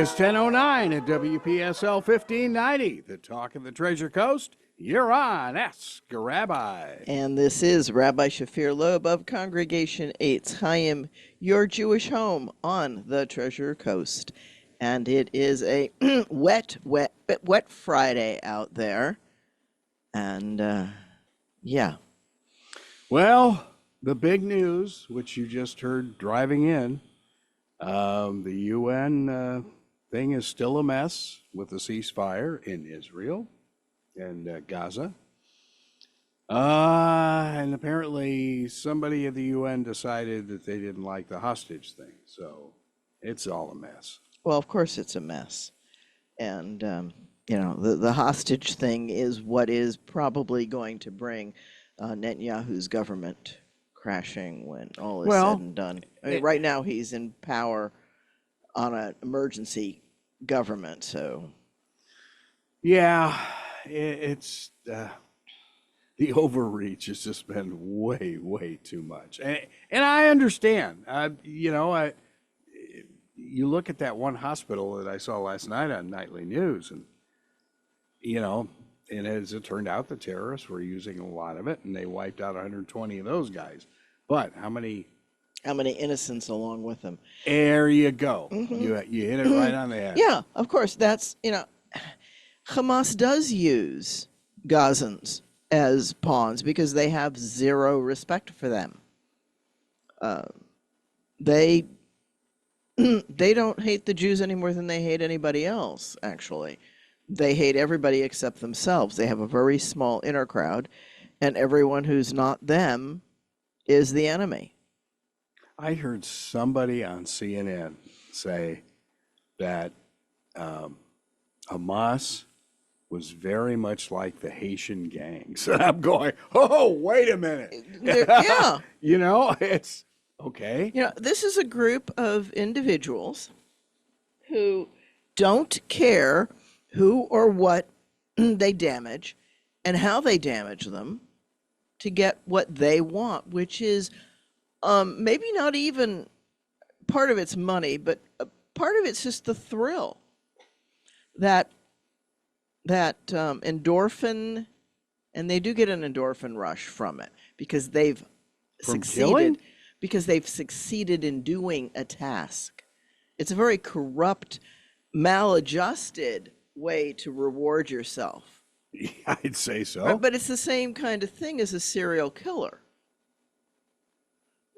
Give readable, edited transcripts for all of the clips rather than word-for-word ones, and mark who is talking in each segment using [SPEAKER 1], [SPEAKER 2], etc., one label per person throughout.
[SPEAKER 1] is 10:09 at WPSL 1590, the talk of the Treasure Coast. You're on Ask a Rabbi.
[SPEAKER 2] And this is Rabbi Shafir Loeb of Congregation Eitz, Chayim, your Jewish home on the Treasure Coast. And it is a wet Friday out there. And, yeah.
[SPEAKER 1] Well, the big news, which you just heard driving in, the UN thing is still a mess with the ceasefire in Israel and Gaza. And apparently somebody at the UN decided that they didn't like the hostage thing. So it's all a mess.
[SPEAKER 2] Well, of course it's a mess. And, the hostage thing is what is probably going to bring Netanyahu's government crashing when all is said and done. I mean, right now he's in power on an emergency government, so.
[SPEAKER 1] Yeah, it's the overreach has just been way too much, and I understand. You look at that one hospital that I saw last night on nightly news, and and as it turned out, the terrorists were using a lot of it, and they wiped out 120 of those guys. But how many
[SPEAKER 2] innocents along with them?
[SPEAKER 1] There you go. Mm-hmm. You hit it right on the head.
[SPEAKER 2] Yeah, of course. That's Hamas does use Gazans as pawns because they have zero respect for them. They don't hate the Jews any more than they hate anybody else, actually. They hate everybody except themselves. They have a very small inner crowd, and everyone who's not them is the enemy.
[SPEAKER 1] I heard somebody on CNN say that Hamas was very much like the Haitian gangs. And I'm going, oh, wait a minute.
[SPEAKER 2] Yeah.
[SPEAKER 1] It's okay.
[SPEAKER 2] This is a group of individuals who don't care who or what they damage and how they damage them to get what they want, which is maybe not even part of it's money, but part of it's just the thrill that endorphin, and they do get an endorphin rush from it because they've succeeded in doing a task. It's a very corrupt, maladjusted way to reward yourself.
[SPEAKER 1] Yeah, I'd say so.
[SPEAKER 2] Right? But it's the same kind of thing as a serial killer.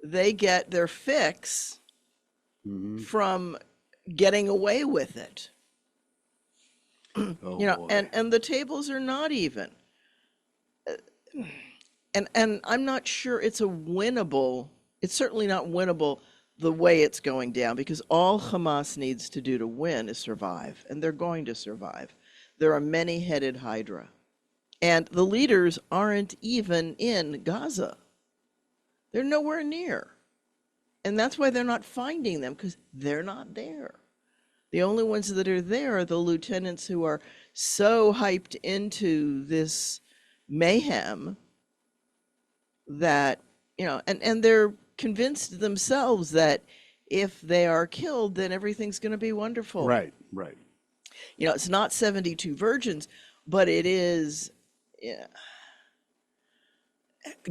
[SPEAKER 2] They get their fix from getting away with it. And the tables are not even. And I'm not sure it's certainly not winnable the way it's going down, because all Hamas needs to do to win is survive, and they're going to survive. There are many-headed Hydra, and the leaders aren't even in Gaza. They're nowhere near, and that's why they're not finding them, because they're not there. The only ones that are there are the lieutenants who are so hyped into this mayhem that, and they're convinced themselves that if they are killed, then everything's going to be wonderful.
[SPEAKER 1] Right.
[SPEAKER 2] It's not 72 virgins, but it is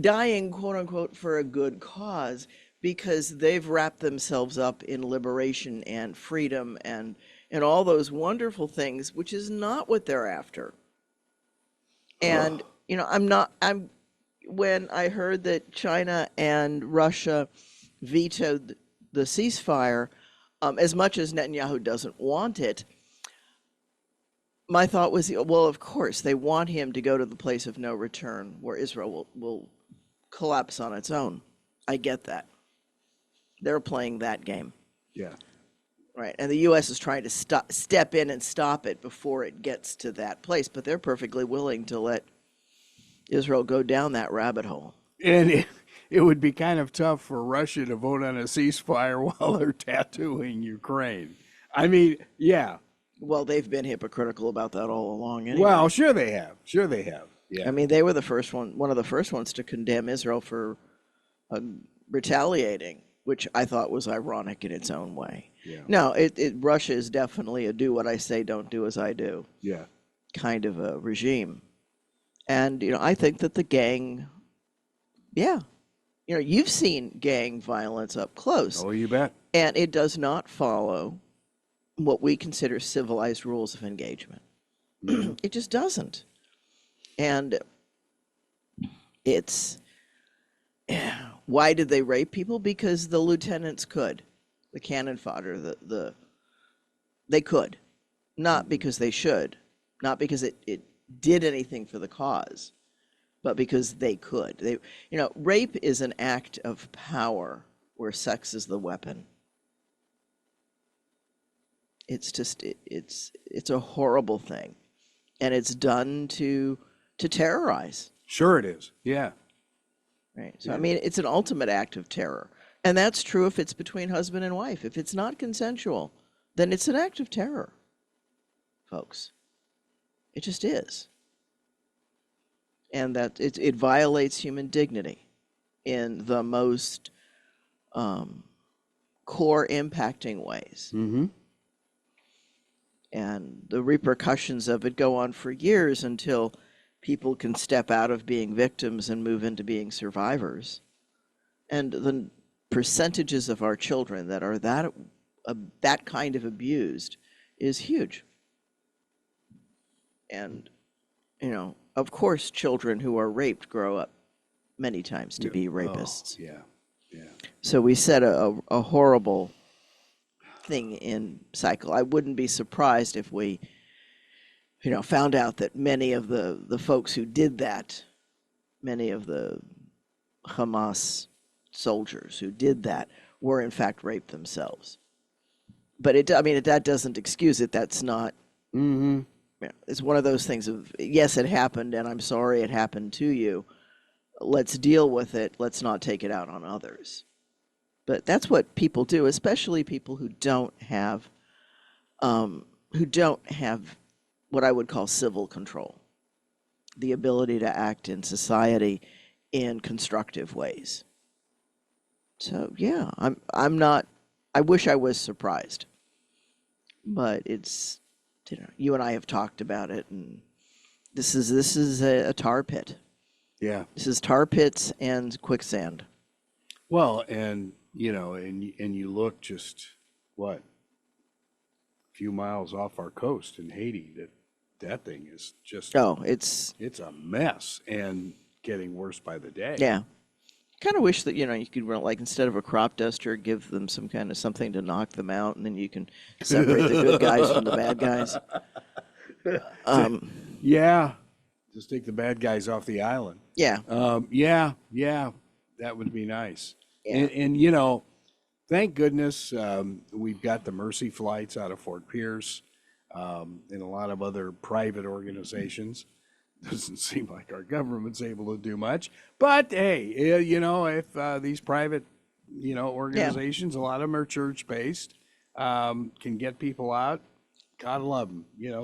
[SPEAKER 2] dying, quote unquote, for a good cause, because they've wrapped themselves up in liberation and freedom and all those wonderful things, which is not what they're after. And, when I heard that China and Russia vetoed the ceasefire, as much as Netanyahu doesn't want it, my thought was, well, of course, they want him to go to the place of no return where Israel will collapse on its own. I get that. They're playing that game.
[SPEAKER 1] Yeah.
[SPEAKER 2] Right. And the U.S. is trying to step in and stop it before it gets to that place, but they're perfectly willing to let Israel go down that rabbit hole.
[SPEAKER 1] And it would be kind of tough for Russia to vote on a ceasefire while they're tattooing Ukraine. I mean, yeah.
[SPEAKER 2] Well, they've been hypocritical about that all along anyway.
[SPEAKER 1] Well, sure they have. Yeah.
[SPEAKER 2] I mean, they were one of the first ones to condemn Israel for retaliating, which I thought was ironic in its own way.
[SPEAKER 1] Yeah.
[SPEAKER 2] No, Russia is definitely a do what I say, don't do as I do
[SPEAKER 1] Yeah.
[SPEAKER 2] kind of a regime. And, I think that the gang, yeah, you've seen gang violence up close,
[SPEAKER 1] Oh, you bet.
[SPEAKER 2] and it does not follow what we consider civilized rules of engagement.
[SPEAKER 1] Mhm.
[SPEAKER 2] It just doesn't. And it's, why did they rape people? Because the lieutenants could, the cannon fodder, they could, not because they should, not because it did anything for the cause, but because they could. Rape is an act of power where sex is the weapon. It's just it's a horrible thing, and it's done to terrorize.
[SPEAKER 1] Sure it is. Yeah.
[SPEAKER 2] Right. So I mean, it's an ultimate act of terror, and that's true if it's between husband and wife. If it's not consensual, then it's an act of terror, folks. It just is, and that it violates human dignity in the most core impacting ways.
[SPEAKER 1] Mm-hmm.
[SPEAKER 2] And the repercussions of it go on for years until people can step out of being victims and move into being survivors. And the percentages of our children that are that kind of abused is huge. And, of course, children who are raped grow up many times to be rapists.
[SPEAKER 1] Oh, yeah. Yeah.
[SPEAKER 2] So we set a horrible thing in cycle. I wouldn't be surprised if we, found out that many of the folks who did that, many of the Hamas soldiers who did that, were in fact raped themselves. But that doesn't excuse it. That's not.
[SPEAKER 1] Mm-hmm.
[SPEAKER 2] It's one of those things of, yes, it happened, and I'm sorry it happened to you. Let's deal with it. Let's not take it out on others. But that's what people do, especially people who don't have what I would call civil control, the ability to act in society in constructive ways. So yeah, I'm not. I wish I was surprised, but it's, you and I have talked about it, and this is a tar pit.
[SPEAKER 1] Yeah.
[SPEAKER 2] This is tar pits and quicksand.
[SPEAKER 1] Well, and and you look just what, a few miles off our coast in Haiti. That thing is just
[SPEAKER 2] Oh, it's
[SPEAKER 1] a mess and getting worse by the day.
[SPEAKER 2] yeah. Kind of wish that you could like, instead of a crop duster, give them some kind of something to knock them out, and then you can separate the good guys from the bad guys.
[SPEAKER 1] Yeah. Just take the bad guys off the island.
[SPEAKER 2] Yeah,
[SPEAKER 1] Yeah, that would be nice.
[SPEAKER 2] Yeah.
[SPEAKER 1] And thank goodness we've got the Mercy flights out of Fort Pierce and a lot of other private organizations. Doesn't seem like our government's able to do much, but hey, if these private, organizations, a lot of them are church-based, can get people out. God love them,
[SPEAKER 2] Yeah.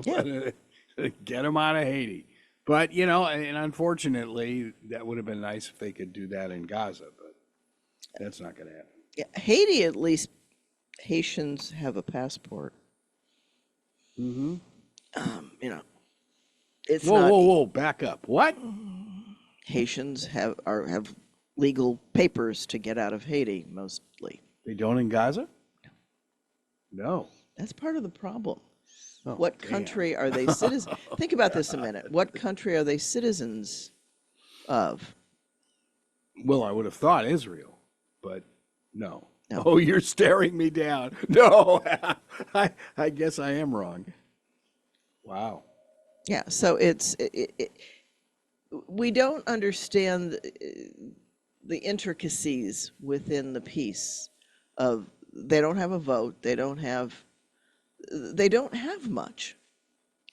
[SPEAKER 1] get them out of Haiti. But, and unfortunately, that would have been nice if they could do that in Gaza, but that's not going to happen.
[SPEAKER 2] yeah. Haiti, at least Haitians have a passport.
[SPEAKER 1] Mm-hmm.
[SPEAKER 2] It's
[SPEAKER 1] Whoa,
[SPEAKER 2] not.
[SPEAKER 1] whoa, back up. What?
[SPEAKER 2] Haitians have legal papers to get out of Haiti, mostly.
[SPEAKER 1] They don't in Gaza? No.
[SPEAKER 2] That's part of the problem.
[SPEAKER 1] Oh,
[SPEAKER 2] What
[SPEAKER 1] damn.
[SPEAKER 2] country are they citizens? Think about this a minute. What country are they citizens of?
[SPEAKER 1] Well, I would have thought Israel, but no.
[SPEAKER 2] No.
[SPEAKER 1] Oh, you're staring me down. No, I guess I am wrong. Wow.
[SPEAKER 2] Yeah, so we don't understand the intricacies within the peace of, they don't have a vote, they don't have much.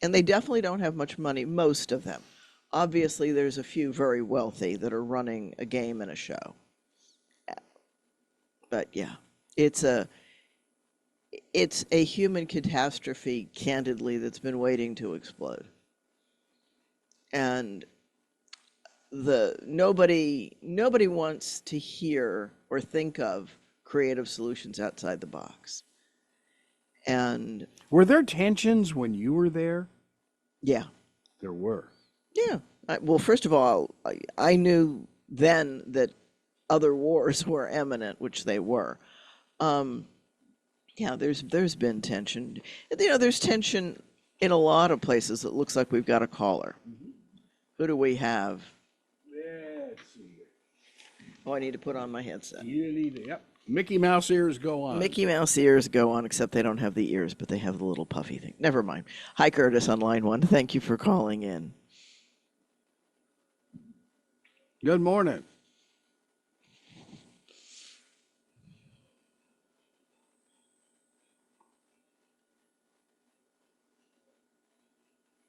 [SPEAKER 2] And they definitely don't have much money, most of them. Obviously, there's a few very wealthy that are running a game and a show. But yeah, it's a human catastrophe, candidly, that's been waiting to explode. And nobody wants to hear or think of creative solutions outside the box. And
[SPEAKER 1] Were there tensions when you were there?
[SPEAKER 2] yeah,
[SPEAKER 1] There were.
[SPEAKER 2] yeah. Well, first of all, I knew then that other wars were imminent, which they were. Um, yeah, there's been tension. There's tension in a lot of places. It looks like we've got a caller. Who do we have?
[SPEAKER 1] Let's see.
[SPEAKER 2] Oh, I need to put on my headset.
[SPEAKER 1] You need to, yep. Mickey Mouse ears go on.
[SPEAKER 2] Mickey Mouse ears go on, except they don't have the ears, but they have the little puffy thing. Never mind. Hi, Curtis on line one. Thank you for calling in.
[SPEAKER 1] Good morning.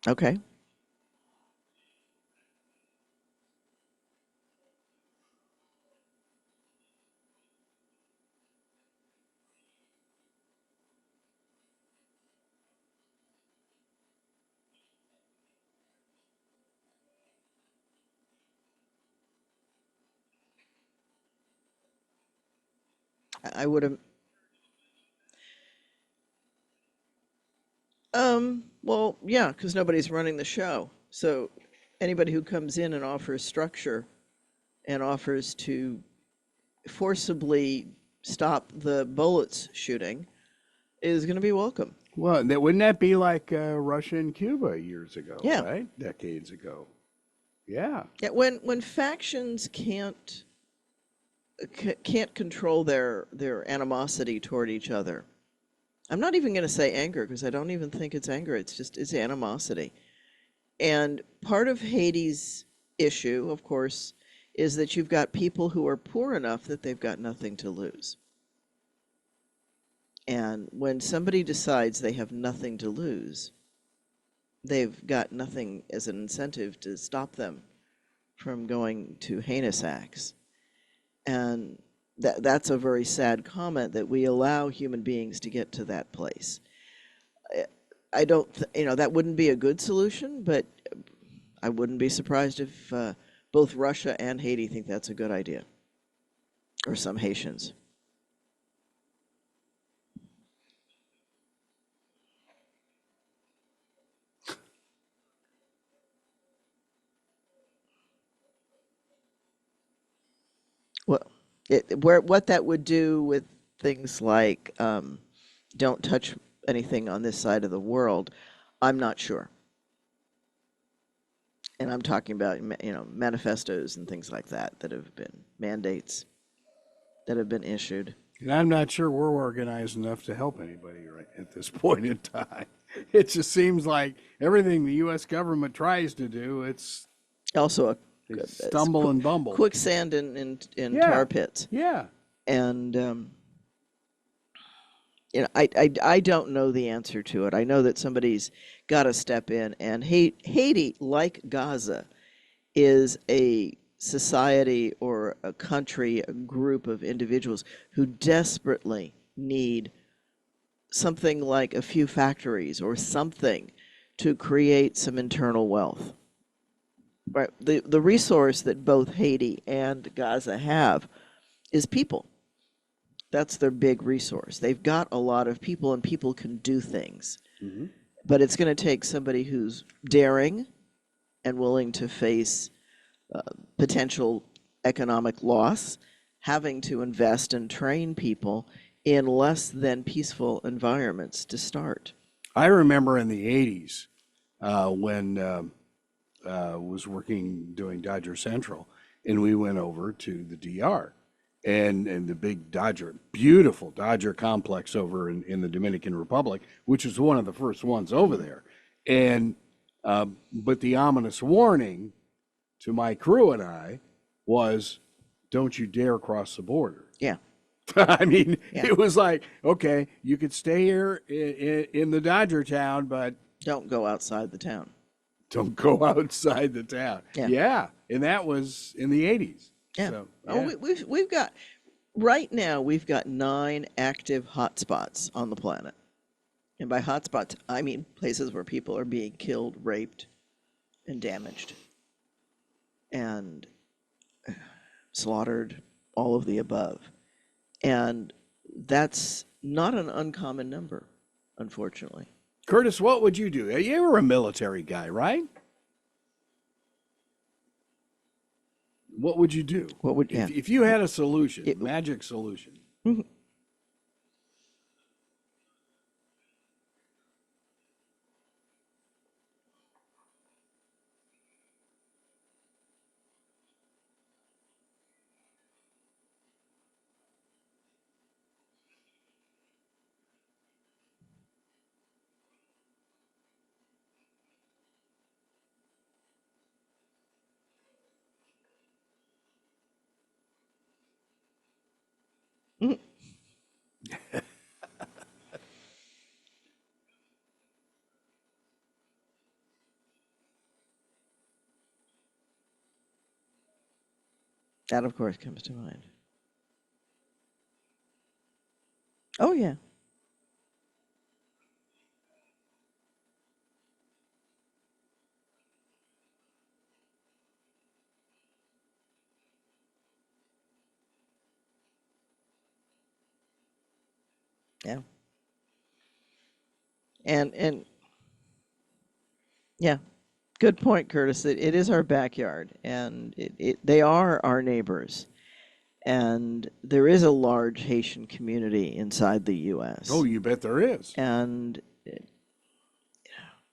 [SPEAKER 2] Okay. I would have. Well, yeah, because nobody's running the show. So anybody who comes in and offers structure and offers to forcibly stop the bullets shooting is going to be welcome.
[SPEAKER 1] Well, wouldn't that be like Russia and Cuba years ago,
[SPEAKER 2] Yeah.
[SPEAKER 1] right? Decades ago. Yeah.
[SPEAKER 2] Yeah, when factions can't control their animosity toward each other. I'm not even going to say anger because I don't even think it's anger. It's animosity. And part of Haiti's issue, of course, is that you've got people who are poor enough that they've got nothing to lose. And when somebody decides they have nothing to lose, they've got nothing as an incentive to stop them from going to heinous acts. And that's a very sad comment that we allow human beings to get to that place. I don't, that wouldn't be a good solution, but I wouldn't be surprised if both Russia and Haiti think that's a good idea, or some Haitians. Well, what that would do with things like don't touch anything on this side of the world, I'm not sure. And I'm talking about, manifestos and things like that have been mandates that have been issued.
[SPEAKER 1] And I'm not sure we're organized enough to help anybody right at this point in time. It just seems like everything the U.S. government tries to do, it's
[SPEAKER 2] Also,
[SPEAKER 1] they stumble and bumble.
[SPEAKER 2] quicksand in
[SPEAKER 1] Yeah.
[SPEAKER 2] tar pits.
[SPEAKER 1] Yeah.
[SPEAKER 2] And I don't know the answer to it. I know that somebody's got to step in. And Haiti, like Gaza, is a society or a country, a group of individuals who desperately need something like a few factories or something to create some internal wealth. Right. The resource that both Haiti and Gaza have is people. That's their big resource. They've got a lot of people, and people can do things.
[SPEAKER 1] Mm-hmm.
[SPEAKER 2] But it's going to take somebody who's daring and willing to face potential economic loss, having to invest and train people in less than peaceful environments to start.
[SPEAKER 1] I remember in the 80s when was working doing Dodger Central, and we went over to the DR and the big beautiful Dodger complex over in the Dominican Republic, which was one of the first ones over there. And but the ominous warning to my crew and I was, don't you dare cross the border.
[SPEAKER 2] Yeah.
[SPEAKER 1] I mean,
[SPEAKER 2] Yeah.
[SPEAKER 1] it was like, okay, you could stay here in the Dodger town, but
[SPEAKER 2] Don't go outside the town.
[SPEAKER 1] don't go outside the town.
[SPEAKER 2] Yeah.
[SPEAKER 1] Yeah. And that was in the 80s.
[SPEAKER 2] Yeah.
[SPEAKER 1] So,
[SPEAKER 2] Oh,
[SPEAKER 1] yeah.
[SPEAKER 2] we've got right now we've got 9 active hotspots on the planet. And by hotspots, I mean places where people are being killed, raped, and damaged, and slaughtered, all of the above. And that's not an uncommon number. unfortunately.
[SPEAKER 1] Curtis, what would you do? You were a military guy, right? What would you do?
[SPEAKER 2] What would, yeah.
[SPEAKER 1] If you had a solution,
[SPEAKER 2] It-
[SPEAKER 1] magic solution?
[SPEAKER 2] Mhm. That, of course, comes to mind. Oh, yeah. Yeah. And yeah, good point, Curtis. It is our backyard, and they are our neighbors. And there is a large Haitian community inside the U.S.
[SPEAKER 1] Oh, you bet there is.
[SPEAKER 2] And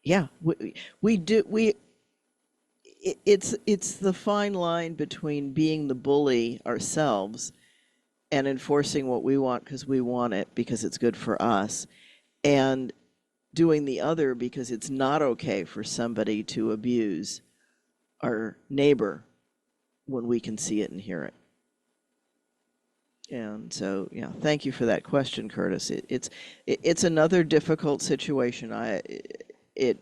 [SPEAKER 2] yeah, we do it's the fine line between being the bully ourselves and enforcing what we want because we want it because it's good for us, and doing the other because it's not okay for somebody to abuse our neighbor when we can see it and hear it. And so, yeah, thank you for that question, Curtis. It's another difficult situation. It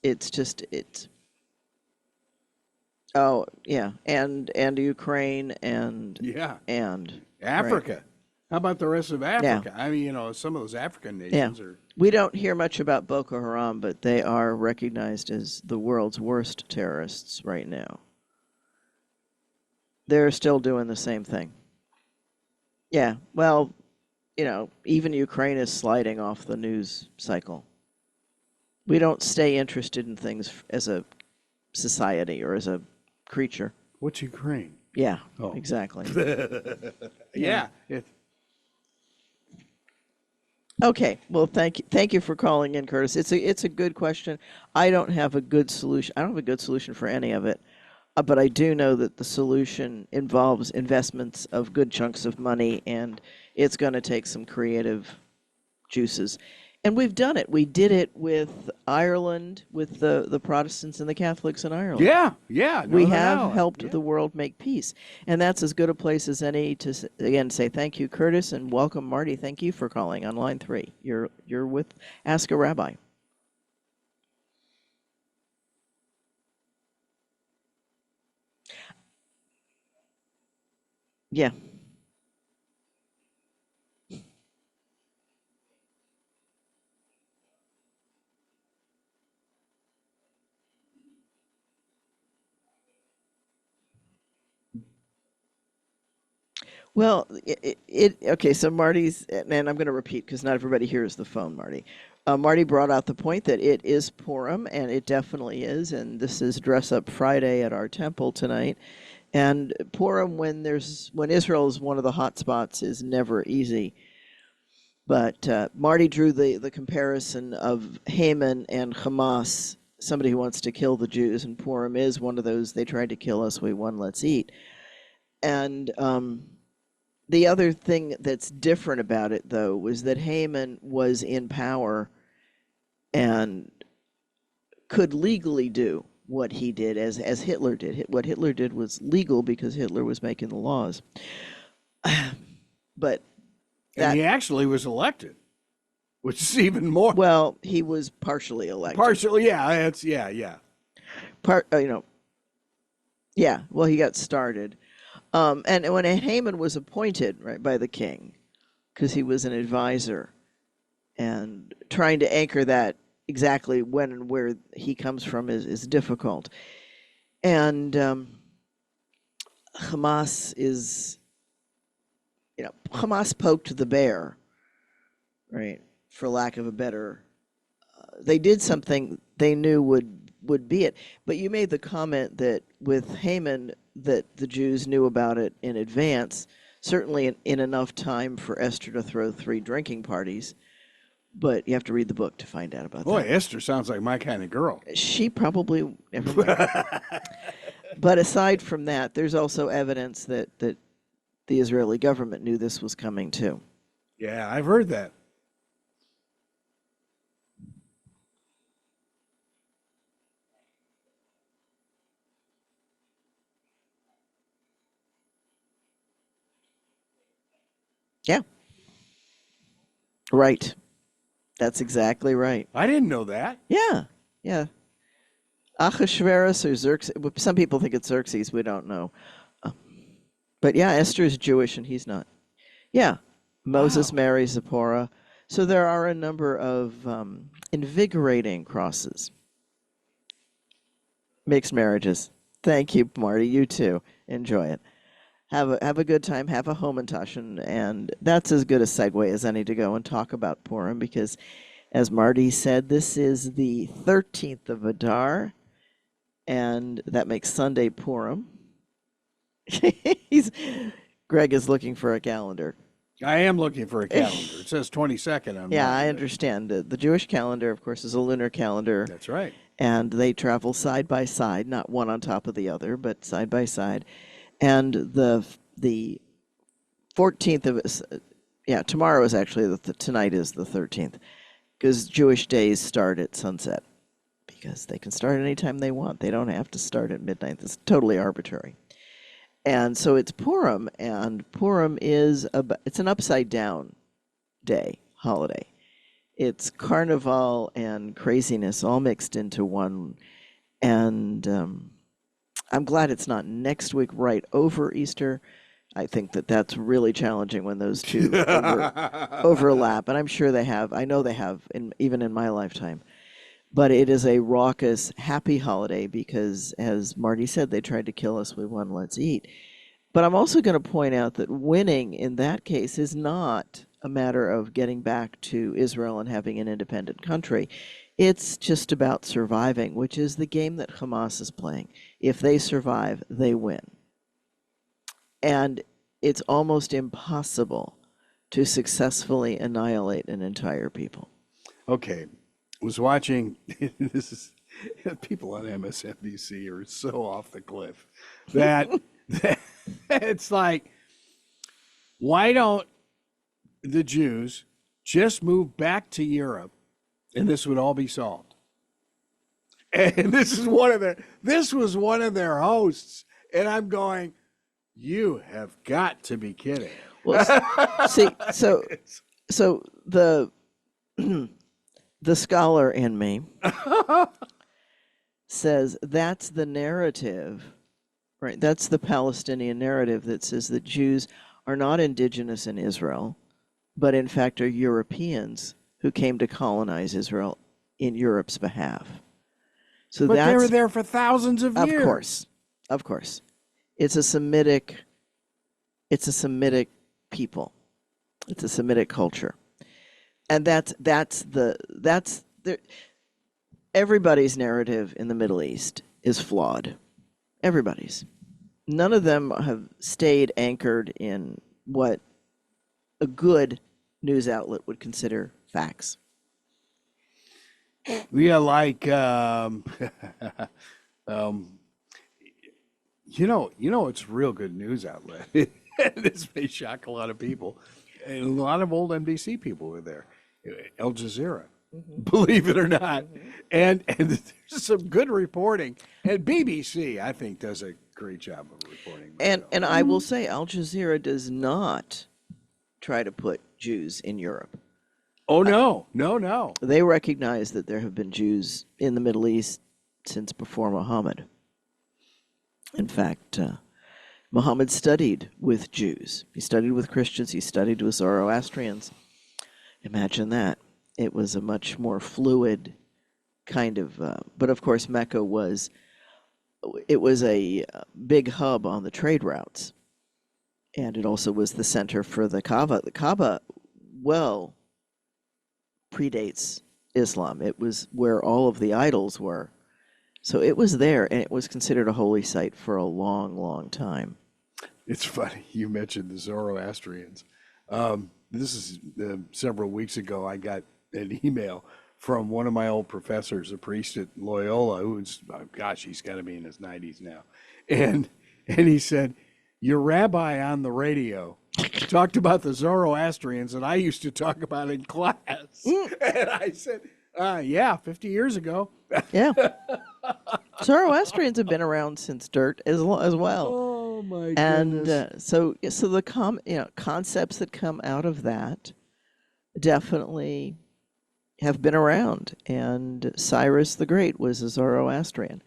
[SPEAKER 2] it's just it's oh yeah, and Ukraine
[SPEAKER 1] Yeah.
[SPEAKER 2] and right.
[SPEAKER 1] Africa. How about the rest of
[SPEAKER 2] Yeah.
[SPEAKER 1] Africa? I mean, some of those African
[SPEAKER 2] Yeah.
[SPEAKER 1] nations are.
[SPEAKER 2] We don't hear much about Boko Haram, but they are recognized as the world's worst terrorists right now. They're still doing the same thing. Yeah, well, even Ukraine is sliding off the news cycle. We don't stay interested in things as a society or as a creature.
[SPEAKER 1] What's Ukraine?
[SPEAKER 2] Yeah,
[SPEAKER 1] Oh.
[SPEAKER 2] exactly.
[SPEAKER 1] Yeah.
[SPEAKER 2] Okay, well, thank you for calling in, Curtis. It's a good question. I don't have a good solution. I don't have a good solution for any of it, but I do know that the solution involves investments of good chunks of money, and it's going to take some creative juices. And we've done it. We did it with Ireland, with the Protestants and the Catholics in Ireland.
[SPEAKER 1] Yeah.
[SPEAKER 2] We
[SPEAKER 1] Northern
[SPEAKER 2] have
[SPEAKER 1] Ireland.
[SPEAKER 2] helped
[SPEAKER 1] Yeah.
[SPEAKER 2] the world make peace. And that's as good a place as any to, again, say thank you, Curtis, and welcome, Marty. Thank you for calling on line 3. You're with Ask a Rabbi. Yeah. Well, okay, so Marty's, and I'm going to repeat because not everybody hears the phone, Marty. Marty brought out the point that it is Purim, and it definitely is, and this is Dress Up Friday at our temple tonight. And Purim, when Israel is one of the hot spots, is never easy. But Marty drew the comparison of Haman and Hamas, somebody who wants to kill the Jews, and Purim is one of those, they tried to kill us, we won, let's eat. And the other thing that's different about it, though, was that Haman was in power and could legally do what he did as Hitler did. What Hitler did was legal because Hitler was making the laws. But
[SPEAKER 1] And he actually was elected, which is even more.
[SPEAKER 2] well, he was partially elected.
[SPEAKER 1] Partially, yeah. Yeah.
[SPEAKER 2] Yeah, well, he got started. And when Haman was appointed, right, by the king, because he was an advisor, and trying to anchor that exactly when and where he comes from is difficult. And Hamas is, Hamas poked the bear, right? for lack of a better, they did something they knew would be it. But you made the comment that with Haman, that the Jews knew about it in advance, certainly in enough time for Esther to throw 3 drinking parties. But you have to read the book to find out about
[SPEAKER 1] Boy,
[SPEAKER 2] that.
[SPEAKER 1] Esther sounds like my kind of girl.
[SPEAKER 2] She probably never mind. But aside from that, there's also evidence that the Israeli government knew this was coming too.
[SPEAKER 1] Yeah, I've heard that.
[SPEAKER 2] Yeah. Right. That's exactly right.
[SPEAKER 1] I didn't know that.
[SPEAKER 2] Yeah. Yeah. Ahasuerus or Xerxes. Some people think it's Xerxes. We don't know. But yeah, Esther is Jewish and he's not. Yeah. Moses
[SPEAKER 1] Wow.
[SPEAKER 2] marries Zipporah. So there are a number of invigorating crosses. Mixed marriages. Thank you, Marty. You too. Enjoy it. Have a good time. Have a Homentosh, and that's as good a segue as any to go and talk about Purim because, as Marty said, this is the 13th of Adar, and that makes Sunday Purim. Greg is looking for a calendar.
[SPEAKER 1] I am looking for a calendar. It says 22nd on
[SPEAKER 2] Yeah,
[SPEAKER 1] mine,
[SPEAKER 2] I
[SPEAKER 1] but-
[SPEAKER 2] understand. The Jewish calendar, of course, is a lunar calendar.
[SPEAKER 1] That's right.
[SPEAKER 2] And they travel side by side, not one on top of the other, but side by side. And the 14th of tomorrow is actually tonight is the 13th, because Jewish days start at sunset, because they can start anytime they want. They don't have to start at midnight. It's totally arbitrary. And so it's Purim, and Purim is it's an upside down day, holiday. It's carnival and craziness all mixed into one. And I'm glad it's not next week right over Easter. I think that's really challenging when those two overlap. And I'm sure they have. I know they have, even in my lifetime. But it is a raucous, happy holiday because, as Marty said, they tried to kill us. We won, let's eat. But I'm also going to point out that winning in that case is not a matter of getting back to Israel and having an independent country. It's just about surviving, which is the game that Hamas is playing. If they survive, they win. And it's almost impossible to successfully annihilate an entire people.
[SPEAKER 1] Okay. Was watching this is people on MSNBC are so off the cliff that it's like, why don't the Jews just move back to Europe and this would all be solved? And this was one of their hosts, and I'm going, you have got to be kidding.
[SPEAKER 2] Well, see, so the the scholar in me says that's the narrative, right? That's the Palestinian narrative that says that Jews are not indigenous in Israel, but in fact are Europeans who came to colonize Israel in Europe's behalf. So
[SPEAKER 1] But
[SPEAKER 2] that's,
[SPEAKER 1] they were there for thousands of years.
[SPEAKER 2] Of course. It's a Semitic people. It's a Semitic culture. And everybody's narrative in the Middle East is flawed. Everybody's. None of them have stayed anchored in what a good news outlet would consider facts.
[SPEAKER 1] Yeah, like it's a real good news outlet. This may shock a lot of people. And a lot of old NBC people were there. Al Jazeera, believe it or not. And there's some good reporting. And BBC, I think, does a great job of reporting.
[SPEAKER 2] And I will say Al Jazeera does not try to put Jews in Europe.
[SPEAKER 1] Oh, no.
[SPEAKER 2] They recognize that there have been Jews in the Middle East since before Muhammad. In fact, Muhammad studied with Jews. He studied with Christians. He studied with Zoroastrians. Imagine that. It was a much more fluid kind of, but of course Mecca was a big hub on the trade routes. And it also was the center for the Kaaba. The Kaaba, well, predates Islam. It was where all of the idols were. So it was there, and it was considered a holy site for a long, long time.
[SPEAKER 1] It's funny you mentioned the Zoroastrians. This is several weeks ago. I got an email from one of my old professors, a priest at Loyola, who's gosh, he's got to be in his 90s now, and he said, "Your rabbi on the radio talked about the Zoroastrians that I used to talk about in class," and I said, "Yeah, 50 years ago."
[SPEAKER 2] Yeah. Zoroastrians have been around since dirt as well.
[SPEAKER 1] Oh my
[SPEAKER 2] And
[SPEAKER 1] goodness!
[SPEAKER 2] so the concepts that come out of that definitely have been around. And Cyrus the Great was a Zoroastrian.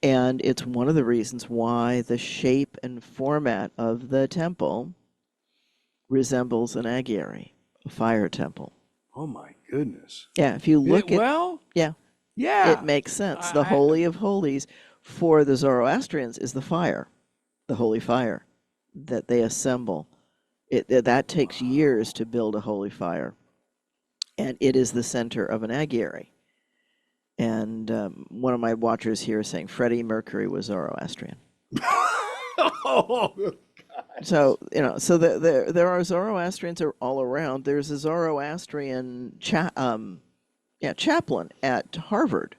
[SPEAKER 2] And it's one of the reasons why the shape and format of the temple resembles an agiary, a fire temple.
[SPEAKER 1] Oh my goodness!
[SPEAKER 2] Yeah, if you look at
[SPEAKER 1] Well,
[SPEAKER 2] yeah,
[SPEAKER 1] yeah,
[SPEAKER 2] it makes sense. The Holy of Holies for the Zoroastrians is the fire, the holy fire that they assemble. That takes years to build a holy fire, and it is the center of an agiary. And one of my watchers here is saying Freddie Mercury was Zoroastrian.
[SPEAKER 1] Oh,
[SPEAKER 2] So so there are Zoroastrians all around. There's a Zoroastrian chaplain at Harvard.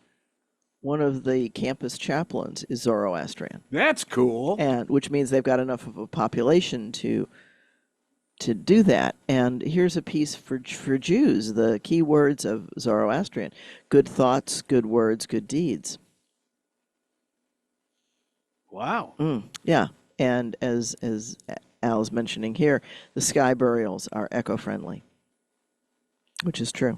[SPEAKER 2] One of the campus chaplains is Zoroastrian,
[SPEAKER 1] that's cool.
[SPEAKER 2] and which means they've got enough of a population to do that. And here's a piece for Jews: the key words of Zoroastrian: good thoughts, good words, good deeds.
[SPEAKER 1] Wow.
[SPEAKER 2] Yeah, and as Al is mentioning here, the sky burials are eco-friendly, which is true.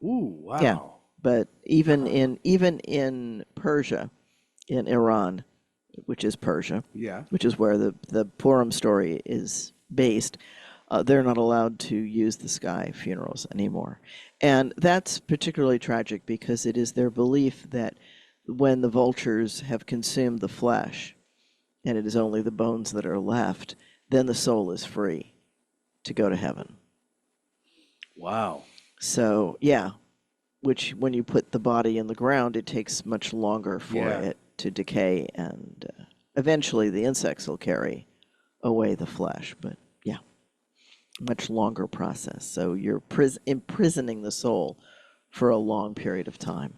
[SPEAKER 1] Ooh, wow.
[SPEAKER 2] Yeah. But even in Persia, in Iran, which is Persia,
[SPEAKER 1] Yeah.
[SPEAKER 2] which is where the Purim story is based, they're not allowed to use the sky funerals anymore. And that's particularly tragic because it is their belief that when the vultures have consumed the flesh and it is only the bones that are left, then the soul is free to go to heaven.
[SPEAKER 1] Wow.
[SPEAKER 2] So, yeah, which when you put the body in the ground, it takes much longer for it to decay, and eventually the insects will carry away the flesh. But yeah, much longer process. So you're imprisoning the soul for a long period of time.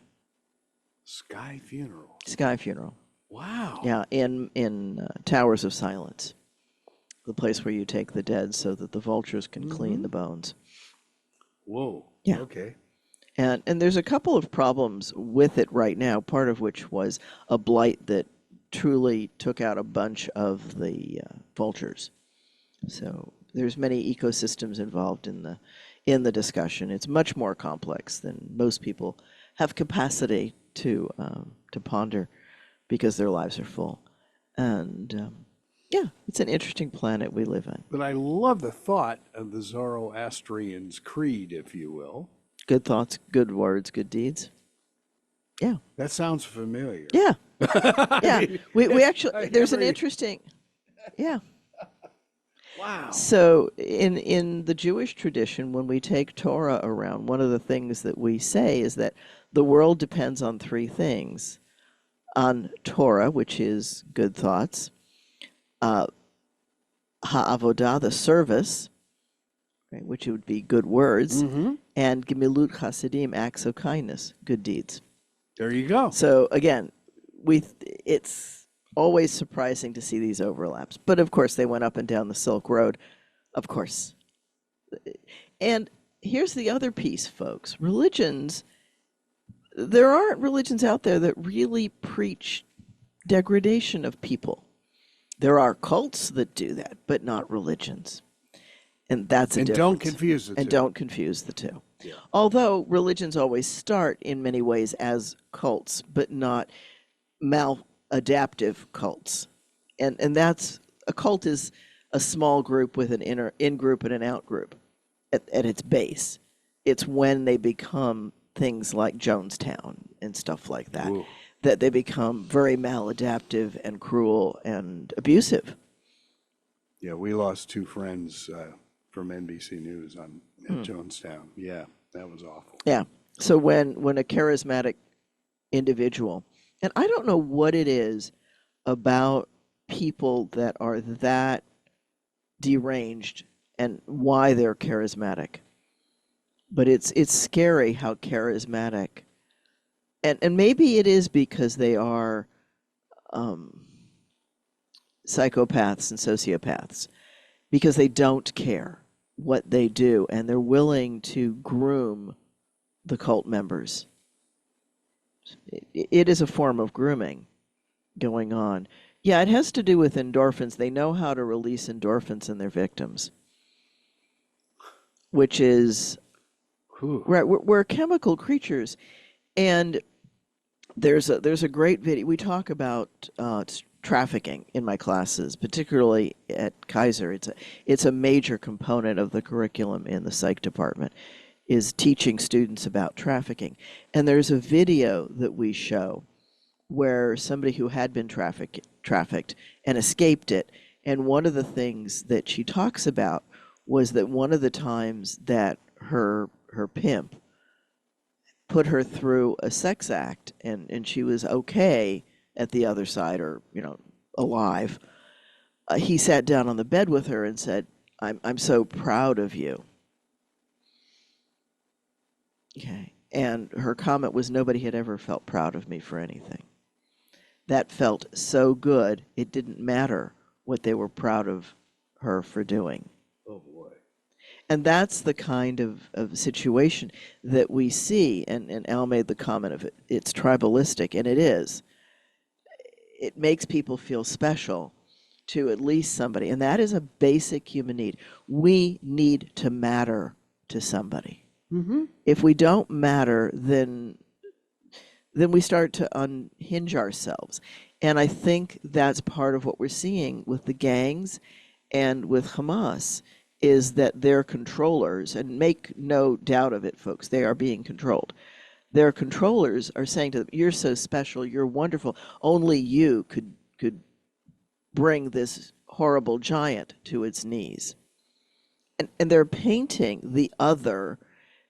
[SPEAKER 1] Sky funeral.
[SPEAKER 2] Sky funeral.
[SPEAKER 1] Wow.
[SPEAKER 2] Yeah, in Towers of Silence, the place where you take the dead so that the vultures can clean the bones.
[SPEAKER 1] Whoa.
[SPEAKER 2] Yeah.
[SPEAKER 1] Okay.
[SPEAKER 2] And there's a couple of problems with it right now, part of which was a blight that truly took out a bunch of the vultures. So there's many ecosystems involved in the discussion. It's much more complex than most people have capacity to ponder because their lives are full. And yeah, it's an interesting planet we live in.
[SPEAKER 1] But I love the thought of the Zoroastrians' creed, if you will.
[SPEAKER 2] Good thoughts, good words, good deeds. Yeah.
[SPEAKER 1] That sounds familiar.
[SPEAKER 2] Yeah. Yeah. We actually, there's an
[SPEAKER 1] never-
[SPEAKER 2] interesting, yeah.
[SPEAKER 1] Wow.
[SPEAKER 2] So in the Jewish tradition, when we take Torah around, one of the things that we say is that the world depends on three things: on Torah, which is good thoughts, ha'avodah, the service, right, which would be good words, and gemilut chasidim, acts of kindness, good deeds.
[SPEAKER 1] There you go.
[SPEAKER 2] So again, it's always surprising to see these overlaps. But of course, they went up and down the Silk Road, of course. And here's the other piece, folks. There aren't religions out there that really preach degradation of people. There are cults that do that, but not religions. And that's a
[SPEAKER 1] And
[SPEAKER 2] difference.
[SPEAKER 1] don't confuse the two.
[SPEAKER 2] And don't confuse the two.
[SPEAKER 1] Yeah.
[SPEAKER 2] Although religions always start in many ways as cults, but not maladaptive cults. And that's, a cult is a small group with an in-group and an out-group at its base. It's when they become things like Jonestown and stuff like that,
[SPEAKER 1] Ooh.
[SPEAKER 2] that they become very maladaptive and cruel and abusive.
[SPEAKER 1] Yeah, we lost two friends from NBC News at Jonestown. Yeah. That was awful.
[SPEAKER 2] Yeah. So when a charismatic individual, and I don't know what it is about people that are that deranged and why they're charismatic, but it's scary how charismatic, and maybe it is because they are um, psychopaths and sociopaths, because they don't care what they do and they're willing to groom the cult members. It is a form of grooming going on. Yeah, it has to do with endorphins. They know how to release endorphins in their victims, which is
[SPEAKER 1] Whew.
[SPEAKER 2] right. We're chemical creatures, and there's a great video. We talk about trafficking in my classes, particularly at Kaiser. It's a major component of the curriculum in the psych department, is teaching students about trafficking. And there's a video that we show where somebody who had been trafficked and escaped it. And one of the things that she talks about was that one of the times that her pimp put her through a sex act, and she was okay at the other side, or alive, he sat down on the bed with her and said, I'm so proud of you. Okay. And her comment was, nobody had ever felt proud of me for anything. That felt so good, it didn't matter what they were proud of her for doing.
[SPEAKER 1] Oh boy.
[SPEAKER 2] And that's the kind of situation that we see. And Al made the comment of it's tribalistic, and it is. It makes people feel special to at least somebody. And that is a basic human need. We need to matter to somebody.
[SPEAKER 1] Mm-hmm.
[SPEAKER 2] If we don't matter, then we start to unhinge ourselves. And I think that's part of what we're seeing with the gangs and with Hamas, is that their controllers, and make no doubt of it, folks, they are being controlled. Their controllers are saying to them, you're so special, you're wonderful, only you could bring this horrible giant to its knees. And they're painting the other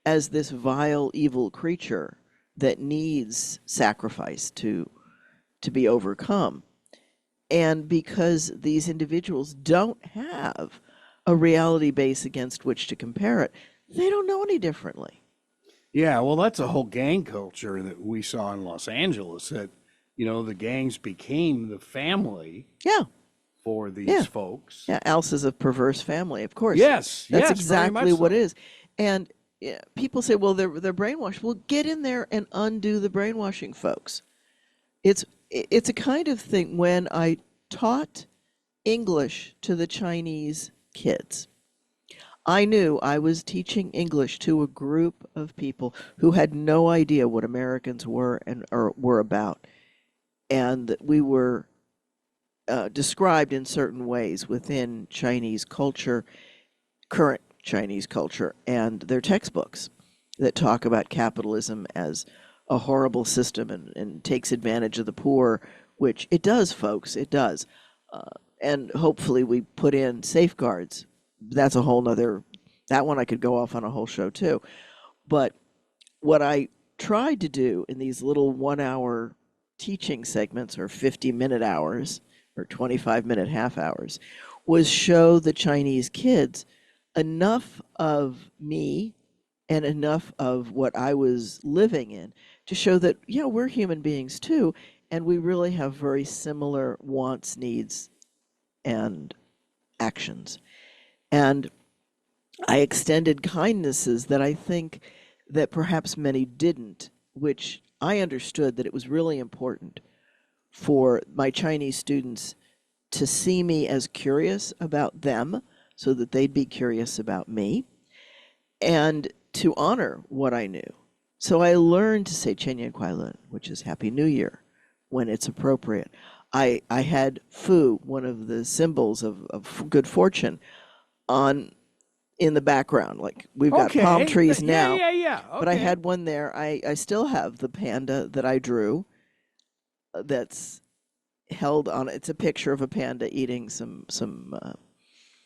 [SPEAKER 2] as this vile, evil creature that needs sacrifice to be overcome. And because these individuals don't have a reality base against which to compare it, they don't know any differently.
[SPEAKER 1] Yeah, well, that's a whole gang culture that we saw in Los Angeles, that, the gangs became the family
[SPEAKER 2] Yeah,
[SPEAKER 1] for these
[SPEAKER 2] Yeah.
[SPEAKER 1] folks.
[SPEAKER 2] yeah. Else is a perverse family, of course.
[SPEAKER 1] Yes,
[SPEAKER 2] That's
[SPEAKER 1] yes, very
[SPEAKER 2] exactly
[SPEAKER 1] much
[SPEAKER 2] what
[SPEAKER 1] so.
[SPEAKER 2] it is. And people say, well, they're brainwashed. Well, get in there and undo the brainwashing, folks. It's a kind of thing. When I taught English to the Chinese kids, I knew I was teaching English to a group of people who had no idea what Americans were or were about, and that we were described in certain ways within Chinese culture, current Chinese culture, and their textbooks that talk about capitalism as a horrible system and takes advantage of the poor, which it does, folks, it does. And hopefully we put in safeguards. That's a whole nother, that one I could go off on a whole show too. But what I tried to do in these little 1 hour teaching segments, or 50-minute hours, or 25-minute half hours, was show the Chinese kids enough of me and enough of what I was living in to show that, yeah, we're human beings too, and we really have very similar wants, needs, and actions. And I extended kindnesses that I think that perhaps many didn't, which I understood that it was really important for my Chinese students to see me as curious about them so that they'd be curious about me, and to honor what I knew. So I learned to say Chen Yan Kuai Lun, which is Happy New Year, when it's appropriate. I had Fu, one of the symbols of good fortune, in the background. Like, we've got palm trees now.
[SPEAKER 1] Yeah.
[SPEAKER 2] But I
[SPEAKER 1] Okay.
[SPEAKER 2] had one there. I still have the panda that I drew, that's held on. It's a picture of a panda eating some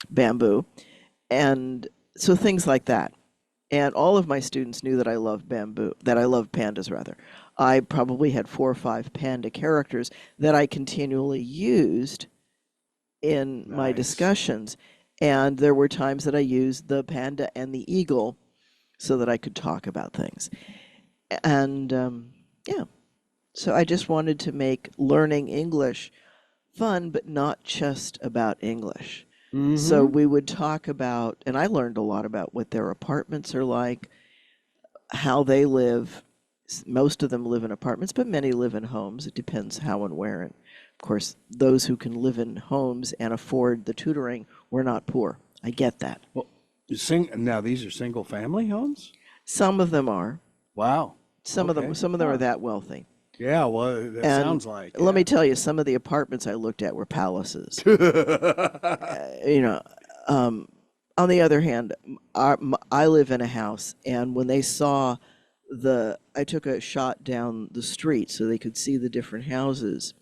[SPEAKER 2] bamboo, and so things like that. And all of my students knew that I loved bamboo, that I loved pandas rather. I probably had 4 or 5 panda characters that I continually used in my
[SPEAKER 1] Nice.
[SPEAKER 2] discussions. And there were times that I used the panda and the eagle so that I could talk about things. And yeah, so I just wanted to make learning English fun, but not just about English. So
[SPEAKER 1] Mm-hmm.
[SPEAKER 2] we would talk about, and I learned a lot about what their apartments are like, how they live. Most of them live in apartments, but many live in homes. It depends how and where. And of course, those who can live in homes and afford the tutoring, we're not poor. I get that.
[SPEAKER 1] Well, now these are single family homes?
[SPEAKER 2] Some of them are.
[SPEAKER 1] Wow. Okay.
[SPEAKER 2] Some of them are
[SPEAKER 1] Huh.
[SPEAKER 2] that wealthy.
[SPEAKER 1] Yeah, well, that
[SPEAKER 2] And
[SPEAKER 1] sounds like,
[SPEAKER 2] let
[SPEAKER 1] yeah.
[SPEAKER 2] me tell you, some of the apartments I looked at were palaces. You know, on the other hand, I live in a house, and when they saw I took a shot down the street so they could see the different houses,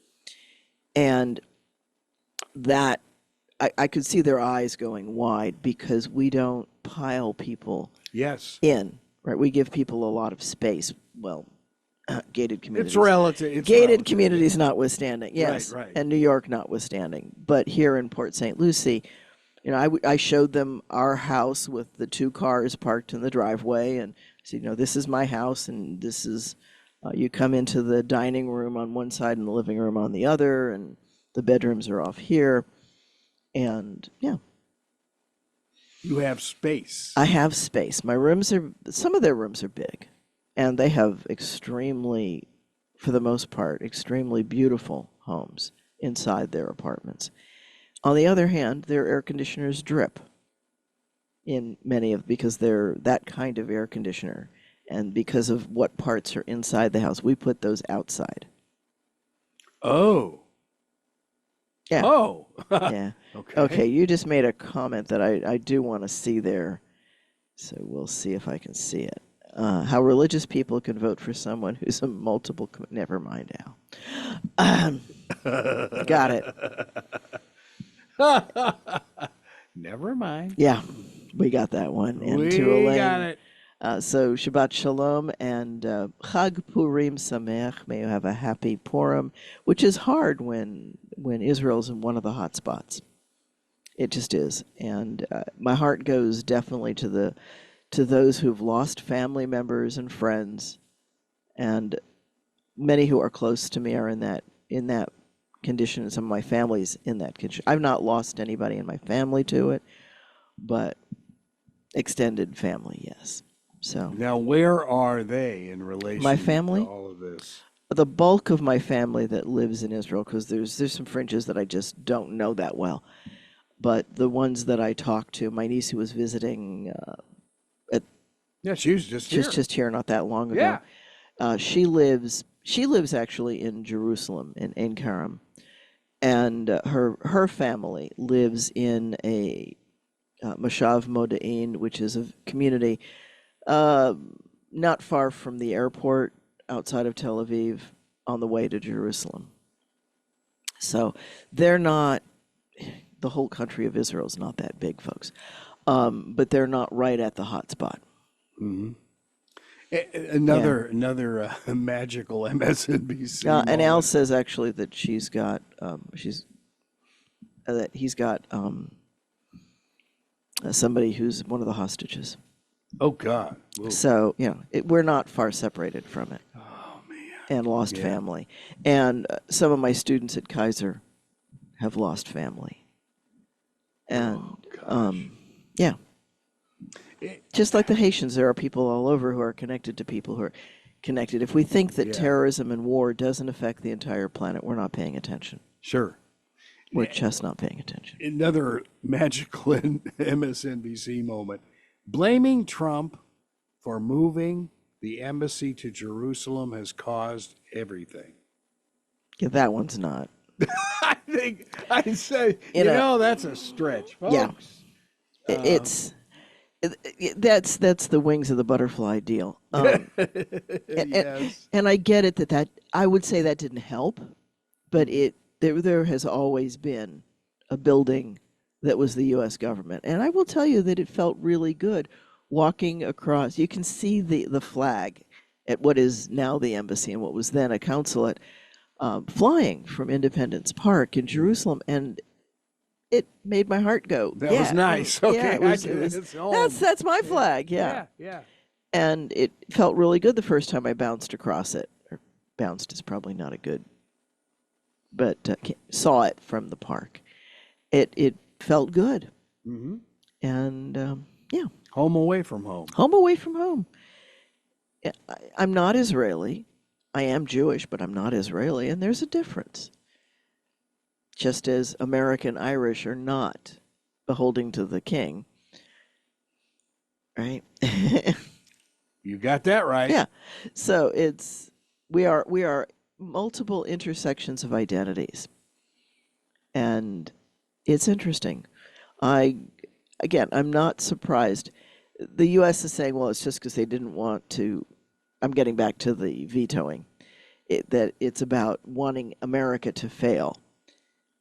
[SPEAKER 2] and that I could see their eyes going wide because we don't pile people
[SPEAKER 1] Yes.
[SPEAKER 2] in, right? We give people a lot of space. Well, gated
[SPEAKER 1] It's
[SPEAKER 2] communities.
[SPEAKER 1] relative. It's
[SPEAKER 2] Gated
[SPEAKER 1] relative.
[SPEAKER 2] communities notwithstanding, yes,
[SPEAKER 1] Right.
[SPEAKER 2] and New York notwithstanding. But here in Port St. Lucie, I showed them our house with the 2 cars parked in the driveway, and said, this is my house, and this is, you come into the dining room on one side and the living room on the other, and the bedrooms are off here. And yeah,
[SPEAKER 1] You have space.
[SPEAKER 2] I have space. Some of their rooms are big, and they have extremely, for the most part, extremely beautiful homes inside their apartments. On the other hand, their air conditioners drip because they're that kind of air conditioner. And because of what parts are inside the house, we put those outside.
[SPEAKER 1] Oh.
[SPEAKER 2] Yeah,
[SPEAKER 1] Oh.
[SPEAKER 2] yeah.
[SPEAKER 1] Okay.
[SPEAKER 2] Okay, you just made a comment that I do want to see there. So we'll see if I can see it. How religious people can vote for someone who's a multiple. Never mind, Al. Got it.
[SPEAKER 1] Never mind.
[SPEAKER 2] Yeah, we got that one. And to
[SPEAKER 1] We got
[SPEAKER 2] Elaine,
[SPEAKER 1] it.
[SPEAKER 2] so Shabbat Shalom and Chag Purim Sameach. May you have a happy Purim, which is hard when Israel's in one of the hot spots. It just is, and my heart goes definitely to those who've lost family members and friends, and many who are close to me are in that condition, and some of my family's in that condition. I've not lost anybody in my family to it, but extended family, yes. So
[SPEAKER 1] Now, where are they in relation
[SPEAKER 2] my
[SPEAKER 1] to
[SPEAKER 2] family,
[SPEAKER 1] all of this?
[SPEAKER 2] the bulk of my family that lives in Israel, because there's some fringes that I just don't know that well, but the ones that I talk to, my niece who was visiting
[SPEAKER 1] Yeah, she was just here.
[SPEAKER 2] just here not that long
[SPEAKER 1] Yeah.
[SPEAKER 2] ago, she lives actually in Jerusalem in Ein Kerem, and her family lives in a Moshav Modain, which is a community not far from the airport outside of Tel Aviv on the way to Jerusalem. So they're not, the whole country of Israel is not that big, folks, but they're not right at the hot spot.
[SPEAKER 1] Another magical MSNBC
[SPEAKER 2] And Al
[SPEAKER 1] moment.
[SPEAKER 2] says actually that that he's got somebody who's one of the hostages.
[SPEAKER 1] Oh God. Whoa.
[SPEAKER 2] So we're not far separated from it,
[SPEAKER 1] Oh man.
[SPEAKER 2] and lost
[SPEAKER 1] Yeah.
[SPEAKER 2] family. And some of my students at Kaiser have lost family, and
[SPEAKER 1] Oh gosh.
[SPEAKER 2] yeah,
[SPEAKER 1] It-
[SPEAKER 2] just like the Haitians, there are people all over who are connected to people who are connected. If we think that
[SPEAKER 1] Yeah.
[SPEAKER 2] terrorism and war doesn't affect the entire planet, we're not paying attention.
[SPEAKER 1] Sure.
[SPEAKER 2] We're just not paying attention.
[SPEAKER 1] Another magical MSNBC moment. Blaming Trump for moving the embassy to Jerusalem has caused everything.
[SPEAKER 2] Yeah, that one's not.
[SPEAKER 1] I think I'd say,
[SPEAKER 2] You know,
[SPEAKER 1] that's a stretch, folks.
[SPEAKER 2] Yeah. That's the wings of the butterfly deal.
[SPEAKER 1] Yes.
[SPEAKER 2] And I get it that I would say that didn't help, but there has always been a building that was the U.S. government, and I will tell you that it felt really good walking across. You can see the flag at what is now the embassy and what was then a consulate, flying from Independence Park in Jerusalem, and it made my heart go.
[SPEAKER 1] That
[SPEAKER 2] Yeah,
[SPEAKER 1] was nice.
[SPEAKER 2] yeah,
[SPEAKER 1] Okay, it's home.
[SPEAKER 2] that's my flag. Yeah.
[SPEAKER 1] Yeah.
[SPEAKER 2] And it felt really good the first time I bounced across it. Or bounced is probably not a good, but saw it from the park. It felt good,
[SPEAKER 1] Mm-hmm.
[SPEAKER 2] and yeah,
[SPEAKER 1] Home away from home.
[SPEAKER 2] home away from home. I'm not Israeli. I am Jewish, but I'm not Israeli, and there's a difference. Just as American Irish are not beholding to the king, right?
[SPEAKER 1] You got that right.
[SPEAKER 2] Yeah. So we are multiple intersections of identities. And it's interesting. I'm not surprised. The US is saying, well, it's just because they didn't want to. I'm getting back to the vetoing. That it's about wanting America to fail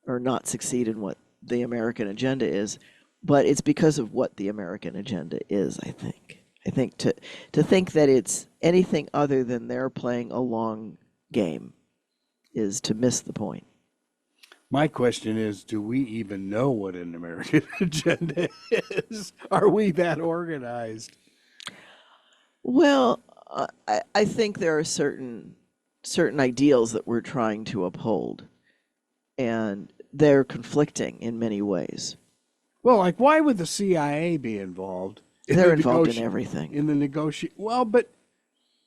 [SPEAKER 2] or not succeed in what the American agenda is, but it's because of what the American agenda is, I think. I think to think that it's anything other than they're playing a long game is to miss the point.
[SPEAKER 1] My question is, do we even know what an American agenda is? Are we that organized?
[SPEAKER 2] Well, I think there are certain ideals that we're trying to uphold, and they're conflicting in many ways.
[SPEAKER 1] Well, like, why would the CIA be involved?
[SPEAKER 2] They're involved in everything.
[SPEAKER 1] In the negotiation. Well, but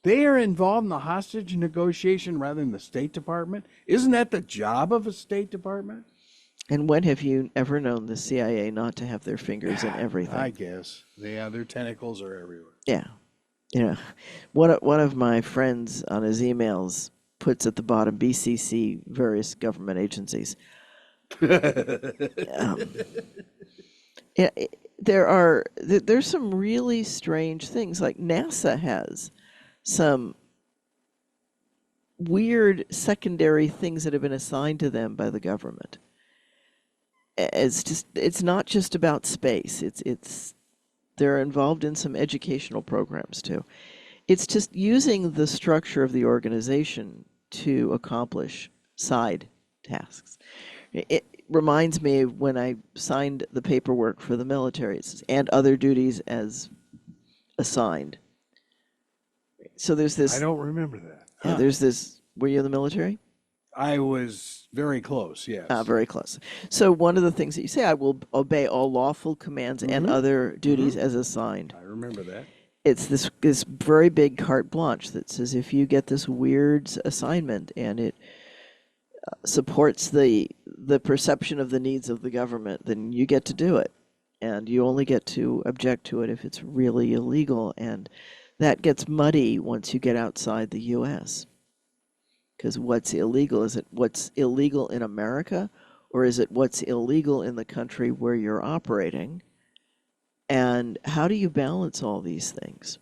[SPEAKER 1] they are involved in the hostage negotiation rather than the State Department. Isn't that the job of a State Department?
[SPEAKER 2] And when have you ever known the CIA not to have their fingers in everything?
[SPEAKER 1] I guess. Yeah, their tentacles are everywhere.
[SPEAKER 2] Yeah. You know, one of my friends on his emails puts at the bottom BCC, various government agencies. Yeah, there's some really strange things. Like NASA has some weird secondary things that have been assigned to them by the government. It's not just about space. They're involved in some educational programs too. It's just using the structure of the organization to accomplish side tasks. It reminds me of when I signed the paperwork for the military. It says, and other duties as assigned. So there's this.
[SPEAKER 1] I don't remember that.
[SPEAKER 2] Yeah, there's this. Were you in the military?
[SPEAKER 1] I was very close, yes.
[SPEAKER 2] Very close. So one of the things that you say, I will obey all lawful commands and other duties as assigned.
[SPEAKER 1] I remember that.
[SPEAKER 2] It's this very big carte blanche that says if you get this weird assignment and it supports the perception of the needs of the government, then you get to do it. And you only get to object to it if it's really illegal. And that gets muddy once you get outside the U.S. Because what's illegal? Is it what's illegal in America? Or is it what's illegal in the country where you're operating? And how do you balance all these things?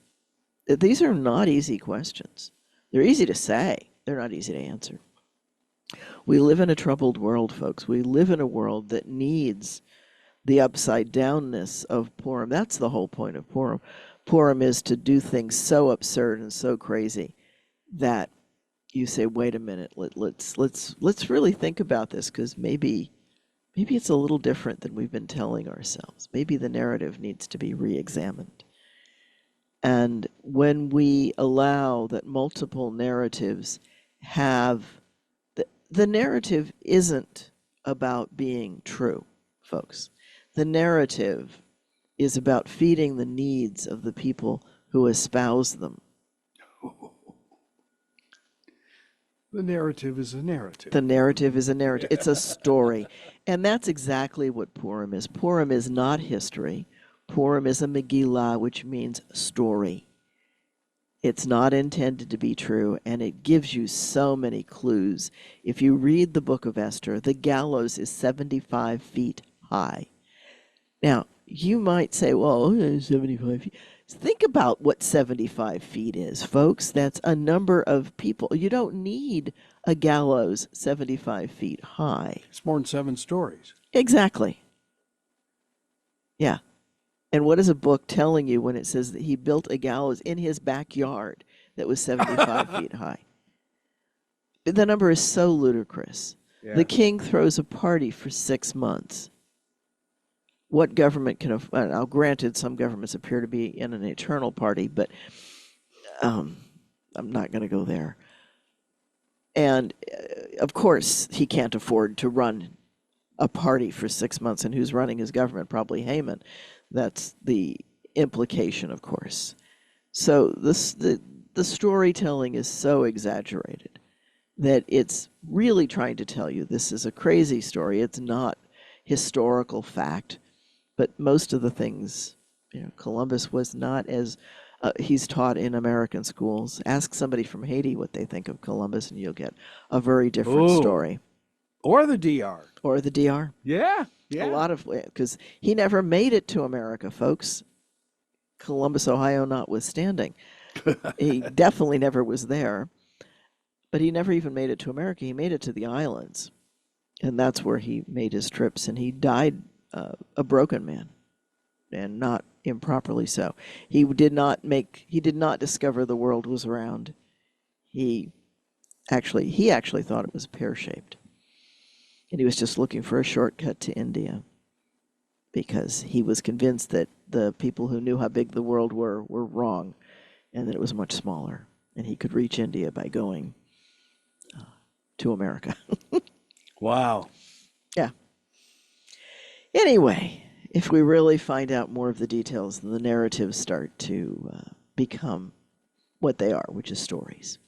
[SPEAKER 2] These are not easy questions. They're easy to say. They're not easy to answer. We live in a troubled world, folks. We live in a world that needs the upside downness of Purim. That's the whole point of Purim. Purim is to do things so absurd and so crazy that you say, wait a minute, let's really think about this, because maybe it's a little different than we've been telling ourselves. Maybe the narrative needs to be re-examined. And when we allow that multiple narratives have, the narrative isn't about being true, folks. The narrative is about feeding the needs of the people who espouse them.
[SPEAKER 1] The narrative is a narrative.
[SPEAKER 2] The narrative is a narrative. It's a story. And that's exactly what Purim is. Purim is not history. Purim is a Megillah, which means story. It's not intended to be true, and it gives you so many clues. If you read the book of Esther, the gallows is 75 feet high. Now, you might say, well, 75 feet. Think about what 75 feet is, folks. That's a number of people. You don't need a gallows 75 feet high.
[SPEAKER 1] It's more than 7 stories.
[SPEAKER 2] Exactly. Yeah. And what is a book telling you when it says that he built a gallows in his backyard that was 75 feet high? The number is so ludicrous.
[SPEAKER 1] Yeah.
[SPEAKER 2] The king throws a party for 6 months. What government can afford? Now, granted, some governments appear to be in an eternal party, but I'm not going to go there. And of course, he can't afford to run a party for 6 months. And who's running his government? Probably Haman. That's the implication, of course. So the storytelling is so exaggerated that it's really trying to tell you this is a crazy story. It's not historical fact. But most of the things, Columbus was not as he's taught in American schools. Ask somebody from Haiti what they think of Columbus, and you'll get a very different story.
[SPEAKER 1] Or the DR.
[SPEAKER 2] Or the DR.
[SPEAKER 1] Yeah.
[SPEAKER 2] A lot of, because he never made it to America, folks. Columbus, Ohio notwithstanding. He definitely never was there. But he never even made it to America. He made it to the islands. And that's where he made his trips. And he died a broken man, and not improperly so. He did not discover the world was round. He actually thought it was pear-shaped. And he was just looking for a shortcut to India because he was convinced that the people who knew how big the world were wrong and that it was much smaller. And he could reach India by going to America.
[SPEAKER 1] Wow.
[SPEAKER 2] Yeah. Anyway, if we really find out more of the details, then the narratives start to become what they are, which is stories.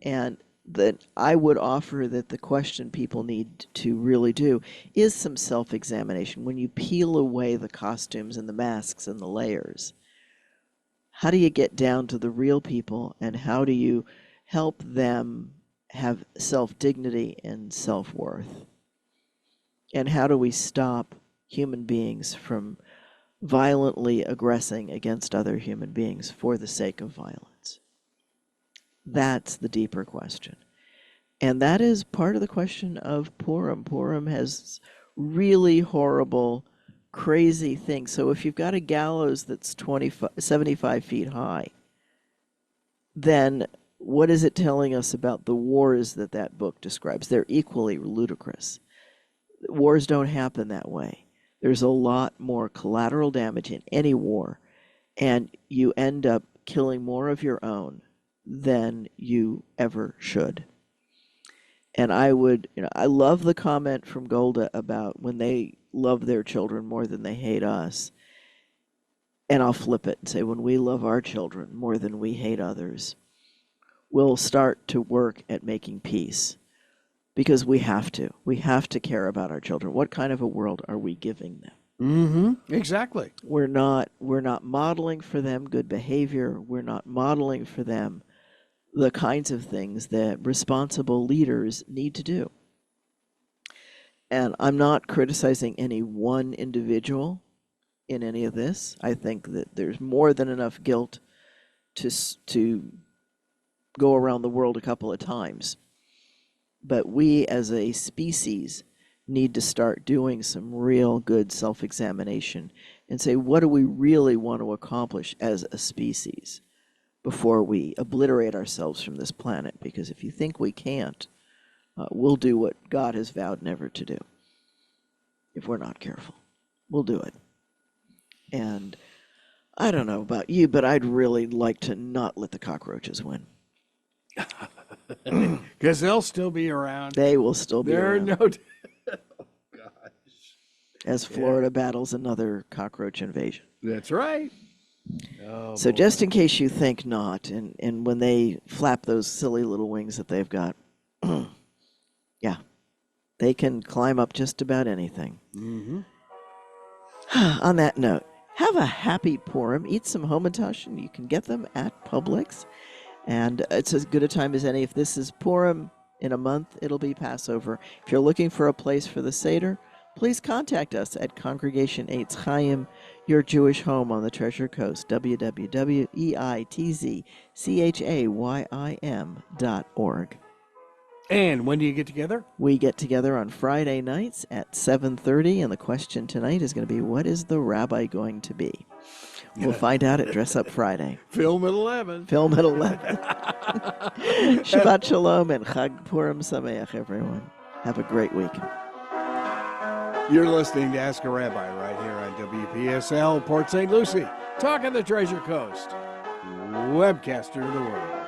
[SPEAKER 2] And that I would offer that the question people need to really do is some self-examination. When you peel away the costumes and the masks and the layers, how do you get down to the real people, and how do you help them have self-dignity and self-worth? And how do we stop human beings from violently aggressing against other human beings for the sake of violence? That's the deeper question. And that is part of the question of Purim. Purim has really horrible, crazy things. So if you've got a gallows that's 75 feet high, then what is it telling us about the wars that book describes? They're equally ludicrous. Wars don't happen that way. There's a lot more collateral damage in any war, and you end up killing more of your own than you ever should. And I love the comment from Golda about when they love their children more than they hate us. And I'll flip it and say, when we love our children more than we hate others, we'll start to work at making peace. Because we have to. We have to care about our children. What kind of a world are we giving them?
[SPEAKER 1] Mm-hmm. Exactly.
[SPEAKER 2] We're not modeling for them good behavior. We're not modeling for them the kinds of things that responsible leaders need to do. And I'm not criticizing any one individual in any of this. I think that there's more than enough guilt to go around the world a couple of times. But we as a species need to start doing some real good self-examination and say, what do we really want to accomplish as a species before we obliterate ourselves from this planet? Because if you think we can't, we'll do what God has vowed never to do. If we're not careful, we'll do it. And I don't know about you, but I'd really like to not let the cockroaches win.
[SPEAKER 1] Because they'll still be around.
[SPEAKER 2] They will still be around.
[SPEAKER 1] Oh, gosh.
[SPEAKER 2] As Florida battles another cockroach invasion.
[SPEAKER 1] That's right. Oh,
[SPEAKER 2] So
[SPEAKER 1] boy.
[SPEAKER 2] just in case you think not, and when they flap those silly little wings that they've got, yeah, they can climb up just about anything.
[SPEAKER 1] Mm-hmm.
[SPEAKER 2] On that note, have a happy Purim. Eat some hamantash, and you can get them at Publix. And it's as good a time as any. If this is Purim, in a month, it'll be Passover. If you're looking for a place for the Seder, please contact us at Congregation Eitz Chayim, your Jewish home on the Treasure Coast, www.eitzchayim.org.
[SPEAKER 1] And when do you get together?
[SPEAKER 2] We get together on Friday nights at 7:30, and the question tonight is going to be, what is the rabbi going to be? We'll find out at Dress Up Friday.
[SPEAKER 1] Film at 11.
[SPEAKER 2] Film at 11. Shabbat Shalom and Chag Purim Sameach, everyone. Have a great week.
[SPEAKER 1] You're listening to Ask a Rabbi right here on WPSL, Port St. Lucie, talking the Treasure Coast, webcaster of the world.